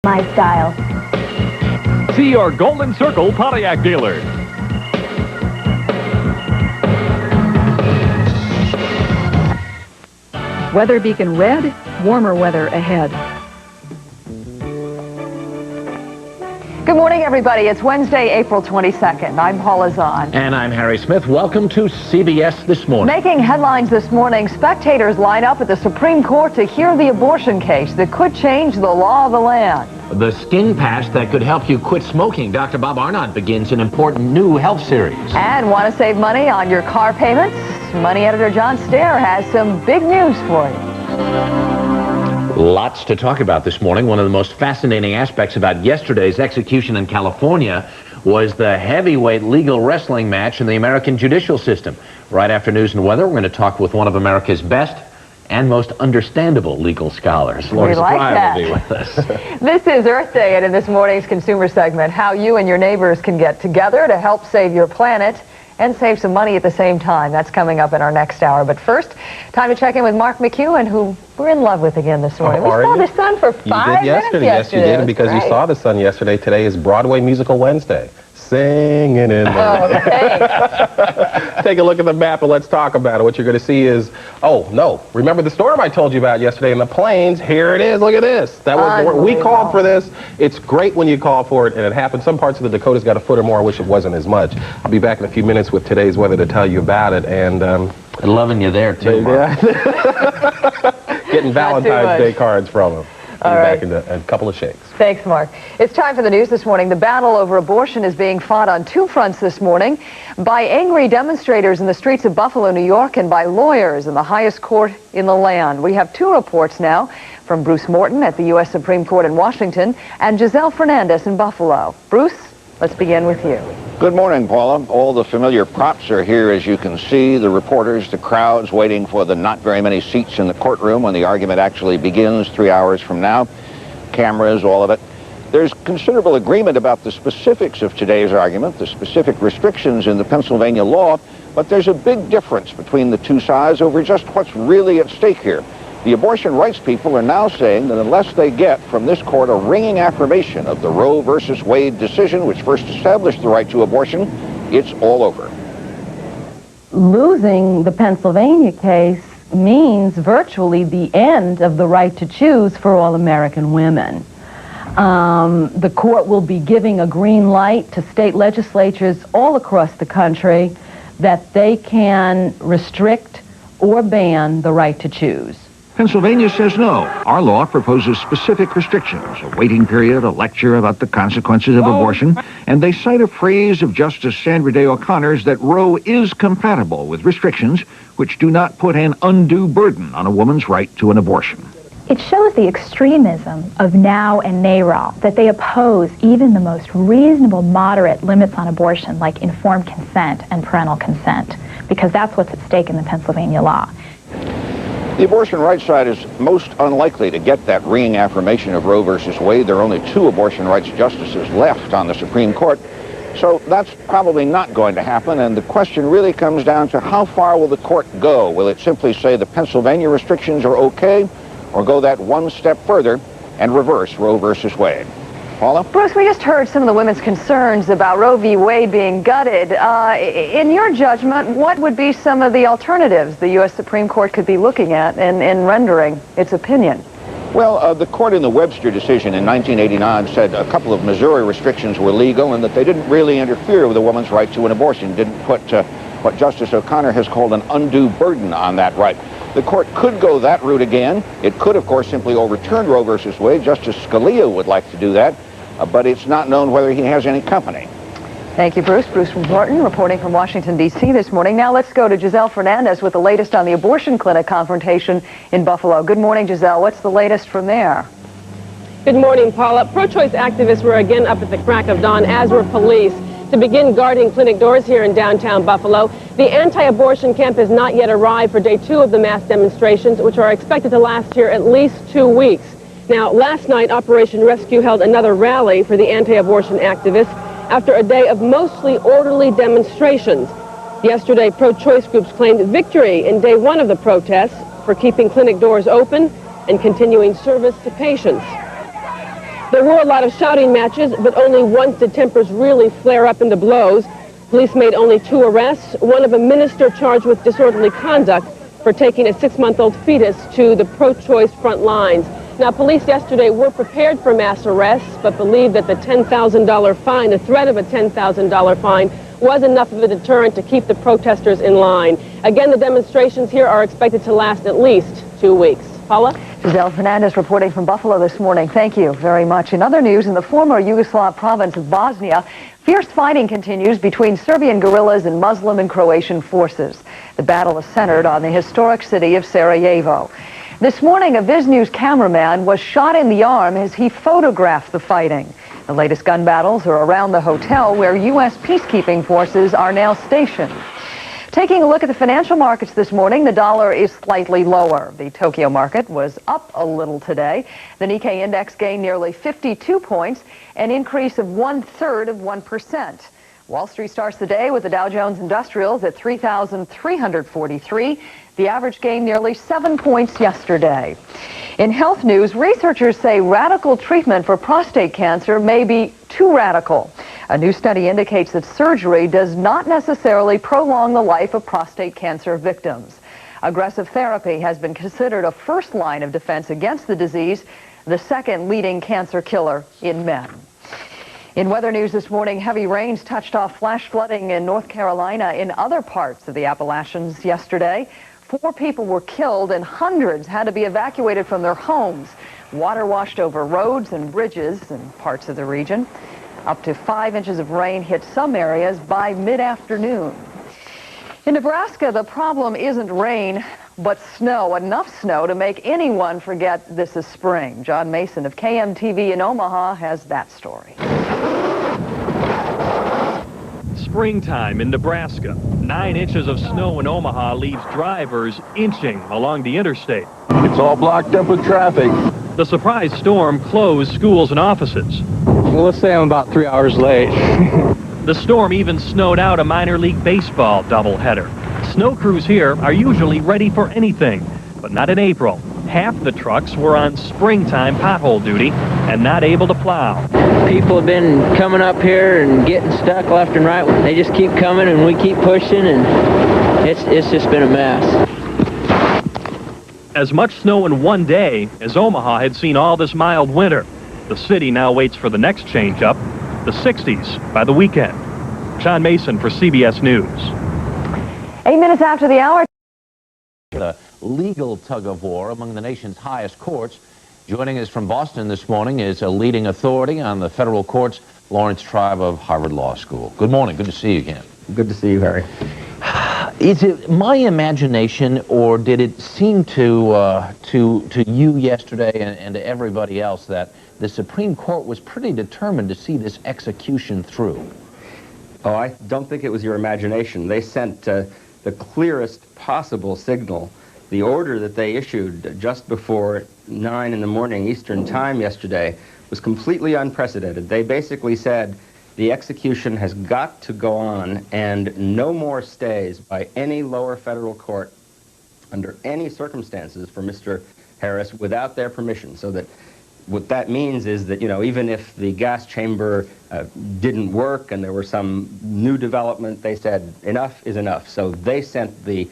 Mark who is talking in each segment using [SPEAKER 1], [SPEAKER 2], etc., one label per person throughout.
[SPEAKER 1] My style.
[SPEAKER 2] See your Golden Circle Pontiac dealer.
[SPEAKER 3] Weather beacon red, warmer weather ahead.
[SPEAKER 4] Good morning, everybody. It's Wednesday, April 22nd. I'm Paula Zahn.
[SPEAKER 5] And I'm Harry Smith. Welcome to CBS This Morning.
[SPEAKER 4] Making headlines this morning, spectators line up at the Supreme Court to hear the abortion case that could change the law of the land.
[SPEAKER 5] The skin patch that could help you quit smoking. Dr. Bob Arnott begins an important new health series.
[SPEAKER 4] And want to save money on your car payments? Money editor John Stair has some big news for you.
[SPEAKER 5] Lots to talk about this morning. One of the most fascinating aspects about yesterday's execution in California was the heavyweight legal wrestling match in the American judicial system. Right after news and weather, we're going to talk with one of America's best and most understandable legal scholars.
[SPEAKER 4] We like that.
[SPEAKER 5] Will be with us.
[SPEAKER 4] This is Earth Day, and in this morning's consumer segment, how you and your neighbors can get together to help save your planet and save some money at the same time. That's coming up in our next hour. But first, time to check in with Mark McEwen, who we're in love with again this morning. We saw the sun for 5 minutes yesterday.
[SPEAKER 6] Yes, you did. And because you saw the sun yesterday, today is Broadway Musical Wednesday. Singing in the
[SPEAKER 4] night. Thanks.
[SPEAKER 6] Take a look at the map and let's talk about it. What you're going to see is, oh, no. Remember the storm I told you about yesterday in the plains? Here it is. Look at this. That was we called for this. It's great when you call for it, and it happened. Some parts of the Dakotas got a foot or more. I wish it wasn't as much. I'll be back in a few minutes with today's weather to tell you about it. And
[SPEAKER 5] loving you there, too, Mark.
[SPEAKER 6] Getting Valentine's Day cards from them.
[SPEAKER 4] All right.
[SPEAKER 6] Back in a couple of shakes.
[SPEAKER 4] Thanks, Mark. It's time for the news this morning. The battle over abortion is being fought on two fronts this morning, by angry demonstrators in the streets of Buffalo, New York, and by lawyers in the highest court in the land. We have two reports now from Bruce Morton at the U.S. Supreme Court in Washington and Giselle Fernandez in Buffalo. Bruce, let's begin with you.
[SPEAKER 7] Good morning, Paula. All the familiar props are here, as you can see. The reporters, the crowds waiting for the not very many seats in the courtroom when the argument actually begins 3 hours from now. Cameras, all of it. There's considerable agreement about the specifics of today's argument, the specific restrictions in the Pennsylvania law, but there's a big difference between the two sides over just what's really at stake here. The abortion rights people are now saying that unless they get from this court a ringing affirmation of the Roe versus Wade decision, which first established the right to abortion, it's all over.
[SPEAKER 8] Losing the Pennsylvania case means virtually the end of the right to choose for all American women. The court will be giving a green light to state legislatures all across the country that they can restrict or ban the right to choose.
[SPEAKER 9] Pennsylvania says no. Our law proposes specific restrictions, a waiting period, a lecture about the consequences of abortion, and they cite a phrase of Justice Sandra Day O'Connor's that Roe is compatible with restrictions which do not put an undue burden on a woman's right to an abortion.
[SPEAKER 1] It shows the extremism of Now and NARAL, that they oppose even the most reasonable, moderate limits on abortion, like informed consent and parental consent, because that's what's at stake in the Pennsylvania law.
[SPEAKER 7] The abortion rights side is most unlikely to get that ringing affirmation of Roe versus Wade. There are only 2 abortion rights justices left on the Supreme Court. So that's probably not going to happen, and the question really comes down to how far will the court go? Will it simply say the Pennsylvania restrictions are okay, or go that one step further and reverse Roe versus Wade? Paula?
[SPEAKER 4] Bruce, we just heard some of the women's concerns about Roe v. Wade being gutted. In your judgment, what would be some of the alternatives the U.S. Supreme Court could be looking at in rendering its opinion?
[SPEAKER 7] Well, the court in the Webster decision in 1989 said a couple of Missouri restrictions were legal and that they didn't really interfere with a woman's right to an abortion, didn't put what Justice O'Connor has called an undue burden on that right. The court could go that route again. It could, of course, simply overturn Roe versus Wade. Justice Scalia would like to do that, but it's not known whether he has any company.
[SPEAKER 4] Thank you, Bruce. Bruce Morton reporting from Washington, D.C. this morning. Now let's go to Giselle Fernandez with the latest on the abortion clinic confrontation in Buffalo. Good morning, Giselle. What's the latest from there?
[SPEAKER 10] Good morning, Paula. Pro-choice activists were again up at the crack of dawn, as were police, to begin guarding clinic doors here in downtown Buffalo. The anti-abortion camp has not yet arrived for day 2 of the mass demonstrations, which are expected to last here at least 2 weeks. Now, last night, Operation Rescue held another rally for the anti-abortion activists after a day of mostly orderly demonstrations. Yesterday, pro-choice groups claimed victory in day 1 of the protests for keeping clinic doors open and continuing service to patients. There were a lot of shouting matches, but only once did tempers really flare up into blows. Police made only 2 arrests, one of a minister charged with disorderly conduct for taking a 6-month-old fetus to the pro-choice front lines. Now, police yesterday were prepared for mass arrests, but believed that the $10,000 fine, the threat of a $10,000 fine, was enough of a deterrent to keep the protesters in line. Again, the demonstrations here are expected to last at least 2 weeks. Paula?
[SPEAKER 4] Giselle Fernandez reporting from Buffalo this morning. Thank you very much. In other news, in the former Yugoslav province of Bosnia, fierce fighting continues between Serbian guerrillas and Muslim and Croatian forces. The battle is centered on the historic city of Sarajevo. This morning, a Viz News cameraman was shot in the arm as he photographed the fighting. The latest gun battles are around the hotel where U.S. peacekeeping forces are now stationed. Taking a look at the financial markets this morning, the dollar is slightly lower. The Tokyo market was up a little today. The Nikkei index gained nearly 52 points, an increase of 1/3%. Wall Street starts the day with the Dow Jones Industrials at 3,343. The average gained nearly 7 points yesterday. In health news, researchers say radical treatment for prostate cancer may be too radical. A new study indicates that surgery does not necessarily prolong the life of prostate cancer victims. Aggressive therapy has been considered a first line of defense against the disease, the second leading cancer killer in men. In weather news this morning, heavy rains touched off flash flooding in North Carolina in other parts of the Appalachians yesterday. 4 people were killed and hundreds had to be evacuated from their homes. Water washed over roads and bridges in parts of the region. Up to 5 inches of rain hit some areas by mid-afternoon. In Nebraska, the problem isn't rain, but snow, enough snow to make anyone forget this is spring. John Mason of KMTV in Omaha has that story.
[SPEAKER 2] Springtime in Nebraska. 9 inches of snow in Omaha leaves drivers inching along the interstate.
[SPEAKER 11] It's all blocked up with traffic.
[SPEAKER 2] The surprise storm closed schools and offices.
[SPEAKER 11] Well, let's say I'm about 3 hours late.
[SPEAKER 2] The storm even snowed out a minor league baseball doubleheader. Snow crews here are usually ready for anything, but not in April. Half the trucks were on springtime pothole duty and not able to plow.
[SPEAKER 12] People have been coming up here and getting stuck left and right. They just keep coming and we keep pushing, and it's just been a mess.
[SPEAKER 2] As much snow in one day as Omaha had seen all this mild winter. The city now waits for the next change-up, the 60s by the weekend. John Mason for CBS News.
[SPEAKER 4] 8 minutes after the hour.
[SPEAKER 5] The legal tug-of-war among the nation's highest courts. Joining us from Boston this morning is a leading authority on the federal courts, Laurence Tribe of Harvard Law School. Good morning. Good to see you again.
[SPEAKER 13] Good to see you, Harry.
[SPEAKER 5] Is it my imagination, or did it seem to you yesterday and to everybody else that the Supreme Court was pretty determined to see this execution through?
[SPEAKER 13] Oh, I don't think it was your imagination. They sent the clearest possible signal. The order that they issued just before 9 in the morning Eastern Time yesterday was completely unprecedented. They basically said the execution has got to go on and no more stays by any lower federal court under any circumstances for Mr. Harris without their permission. So that what that means is that, you know, even if the gas chamber didn't work and there were some new development, they said enough is enough. So they sent the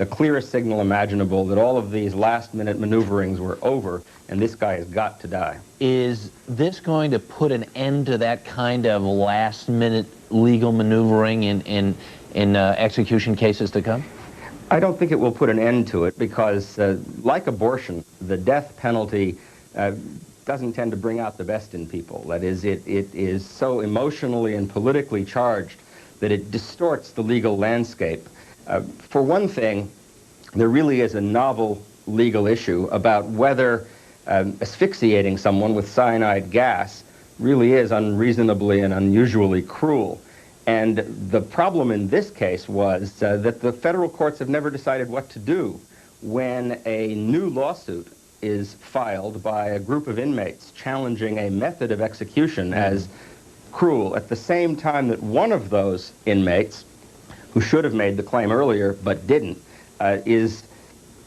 [SPEAKER 13] clearest signal imaginable that all of these last-minute maneuverings were over, and this guy has got to die.
[SPEAKER 5] Is this going to put an end to that kind of last-minute legal maneuvering in execution cases to come?
[SPEAKER 13] I don't think it will put an end to it because, like abortion, the death penalty doesn't tend to bring out the best in people. That is, it is so emotionally and politically charged that it distorts the legal landscape. For one thing, there really is a novel legal issue about whether asphyxiating someone with cyanide gas really is unreasonably and unusually cruel. And the problem in this case was that the federal courts have never decided what to do when a new lawsuit is filed by a group of inmates challenging a method of execution as cruel, at the same time that one of those inmates, who should have made the claim earlier but didn't, is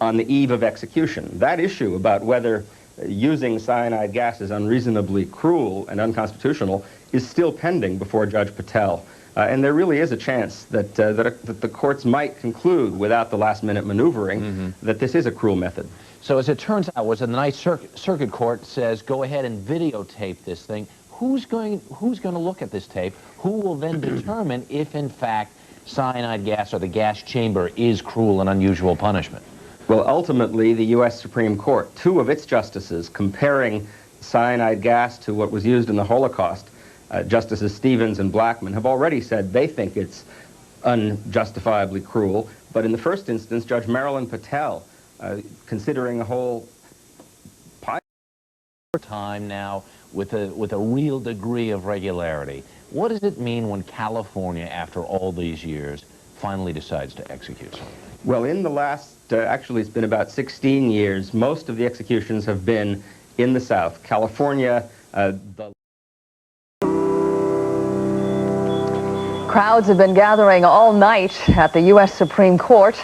[SPEAKER 13] on the eve of execution. That issue about whether using cyanide gas is unreasonably cruel and unconstitutional is still pending before Judge Patel. And there really is a chance that, that the courts might conclude, without the last-minute maneuvering, that this is a cruel method.
[SPEAKER 5] So as it turns out, was the Ninth Circuit Court says, go ahead and videotape this thing. Who's going to look at this tape? Who will then determine if, in fact, cyanide gas or the gas chamber is cruel and unusual punishment?
[SPEAKER 13] Well, ultimately, the U.S. Supreme Court, two of its justices comparing cyanide gas to what was used in the Holocaust, Justices Stevens and Blackmun, have already said they think it's unjustifiably cruel. But in the first instance, Judge Marilyn Patel, considering a whole
[SPEAKER 5] time now with a real degree of regularity. What does it mean when California, after all these years, finally decides to execute someone?
[SPEAKER 13] Well, in the last, actually it's been about 16 years, most of the executions have been in the South. California,
[SPEAKER 4] Crowds have been gathering all night at the U.S. Supreme Court.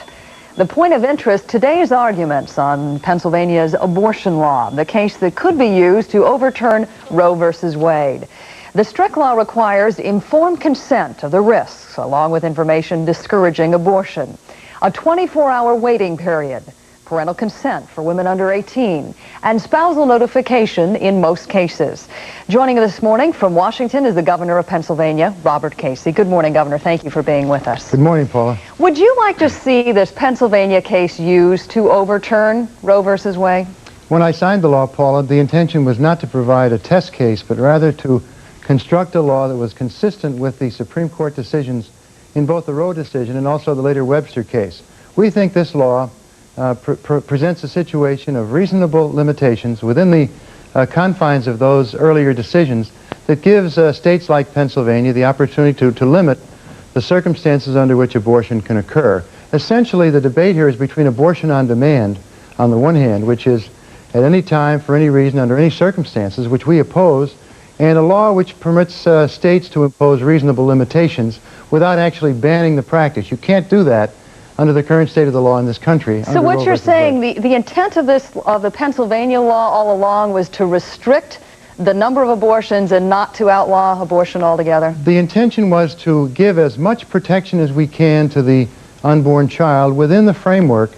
[SPEAKER 4] The point of interest, today's arguments on Pennsylvania's abortion law, the case that could be used to overturn Roe versus Wade. The strict law requires informed consent of the risks, along with information discouraging abortion. A 24-hour waiting period, parental consent for women under 18, and spousal notification in most cases. Joining us this morning from Washington is the governor of Pennsylvania, Robert Casey. Good morning, Governor. Thank you for being with us.
[SPEAKER 14] Good morning, Paula.
[SPEAKER 4] Would you like to see this Pennsylvania case used to overturn Roe versus Wade?
[SPEAKER 14] When I signed the law, Paula, the intention was not to provide a test case, but rather to construct a law that was consistent with the Supreme Court decisions in both the Roe decision and also the later Webster case. We think this law presents a situation of reasonable limitations within the confines of those earlier decisions that gives states like Pennsylvania the opportunity to limit the circumstances under which abortion can occur. Essentially, the debate here is between abortion on demand, on the one hand, which is at any time, for any reason, under any circumstances, which we oppose, and a law which permits states to impose reasonable limitations without actually banning the practice. You can't do that under the current state of the law in this country.
[SPEAKER 4] So what you're saying, the intent of the Pennsylvania law all along was to restrict the number of abortions and not to outlaw abortion altogether?
[SPEAKER 14] The intention was to give as much protection as we can to the unborn child within the framework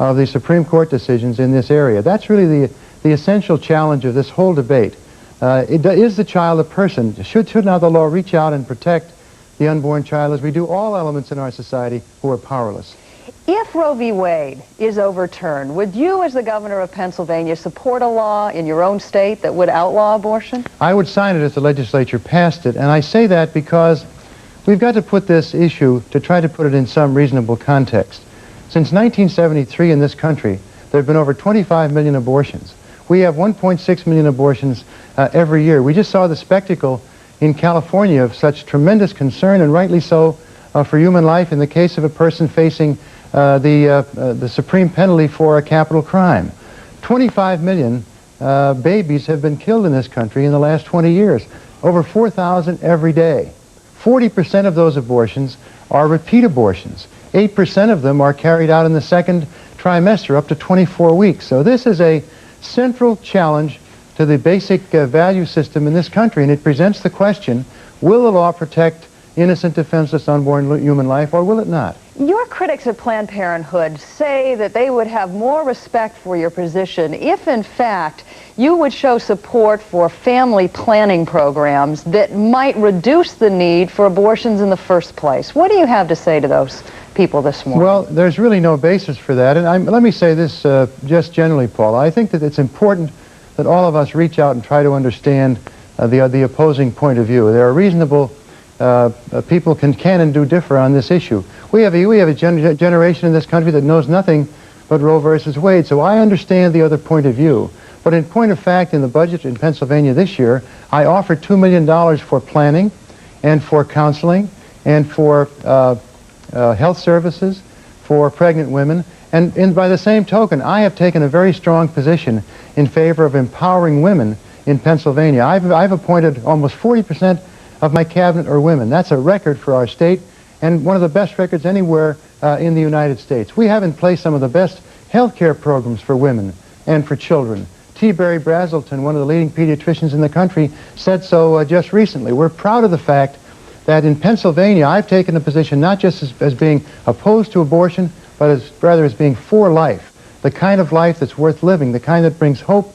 [SPEAKER 14] of the Supreme Court decisions in this area. That's really the essential challenge of this whole debate. Is the child a person? Should not the law reach out and protect the unborn child as we do all elements in our society who are powerless?
[SPEAKER 4] If Roe v. Wade is overturned, would you, as the governor of Pennsylvania, support a law in your own state that would outlaw abortion?
[SPEAKER 14] I would sign it if the legislature passed it, and I say that because we've got to put this issue, to try to put it in some reasonable context. Since 1973 in this country, there have been over 25 million abortions. We have 1.6 million abortions every year. We just saw the spectacle in California of such tremendous concern, and rightly so, for human life in the case of a person facing the supreme penalty for a capital crime. 25 million babies have been killed in this country in the last 20 years. Over 4,000 every day. 40% of those abortions are repeat abortions. 8% of them are carried out in the second trimester, up to 24 weeks. So this is a central challenge to the basic value system in this country, and it presents the question, will the law protect innocent, defenseless, unborn human life, or will it not?
[SPEAKER 4] Your critics at Planned Parenthood say that they would have more respect for your position if, in fact, you would show support for family planning programs that might reduce the need for abortions in the first place. What do you have to say to those people this morning?
[SPEAKER 14] Well, there's really no basis for that, and let me say this just generally, Paula. I think that it's important that all of us reach out and try to understand the opposing point of view. There are reasonable people can and do differ on this issue. We have a generation in this country that knows nothing but Roe versus Wade, so I understand the other point of view. But in point of fact, in the budget in Pennsylvania this year, I offered $2 million for planning and for counseling and for health services for pregnant women. And by the same token, I have taken a very strong position in favor of empowering women in Pennsylvania. I've appointed almost 40% of my cabinet are women. That's a record for our state and one of the best records anywhere in the United States. We have in place some of the best health care programs for women and for children T. Barry Brazelton, one of the leading pediatricians in the country, said so just recently. We're proud of the fact that in Pennsylvania, I've taken a position not just as being opposed to abortion, but rather as being for life, the kind of life that's worth living, the kind that brings hope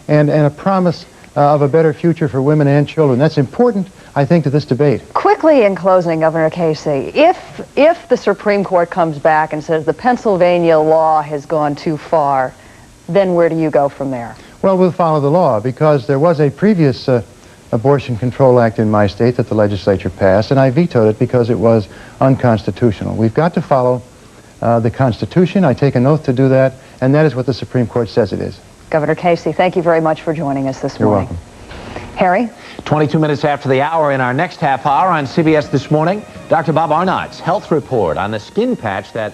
[SPEAKER 14] and a promise of a better future for women and children. That's important, I think, to this debate.
[SPEAKER 4] Quickly in closing, Governor Casey, if the Supreme Court comes back and says the Pennsylvania law has gone too far, then where do you go from there?
[SPEAKER 14] Well, we'll follow the law, because there was a previous Abortion Control Act in my state that the legislature passed, and I vetoed it because it was unconstitutional. We've got to follow the Constitution. I take an oath to do that, and that is what the Supreme Court says it is.
[SPEAKER 4] Governor Casey, thank you very much for joining us this morning.
[SPEAKER 14] You're welcome.
[SPEAKER 4] Harry?
[SPEAKER 5] 22 minutes after the hour, in our next half hour on CBS This Morning, Dr. Bob Arnott's health report on the skin patch that